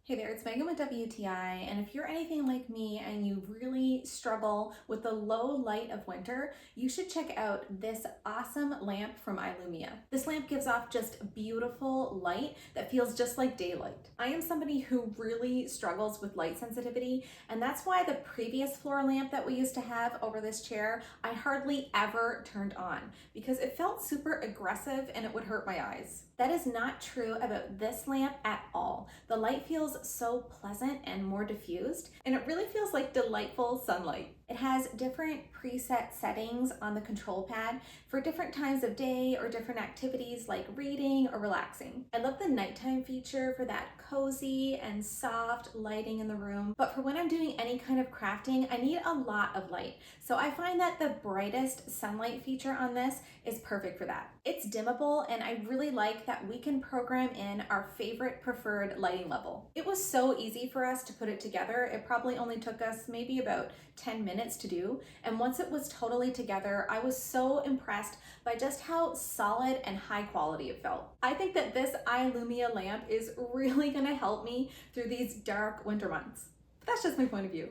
Hey there, it's Megan with WTI, and if you're anything like me and you really struggle with the low light of winter, you should check out this awesome lamp from Eyelumia. This lamp gives off just beautiful light that feels just like daylight. I am somebody who really struggles with light sensitivity, and that's why the previous floor lamp that we used to have over this chair, I hardly ever turned on because it felt super aggressive and it would hurt my eyes. That is not true about this lamp at all. The light feels so pleasant and more diffused, and it really feels like delightful sunlight. It has different preset settings on the control pad for different times of day or different activities like reading or relaxing. I love the nighttime feature for that cozy and soft lighting in the room, but for when I'm doing any kind of crafting, I need a lot of light. So I find that the brightest sunlight feature on this is perfect for that. It's dimmable, and I really like that we can program in our favorite preferred lighting level. It was so easy for us to put it together. It probably only took us maybe about 10 minutes to do. And once it was totally together, I was so impressed by just how solid and high quality it felt. I think that this Eyelumia lamp is really gonna help me through these dark winter months. But that's just my point of view.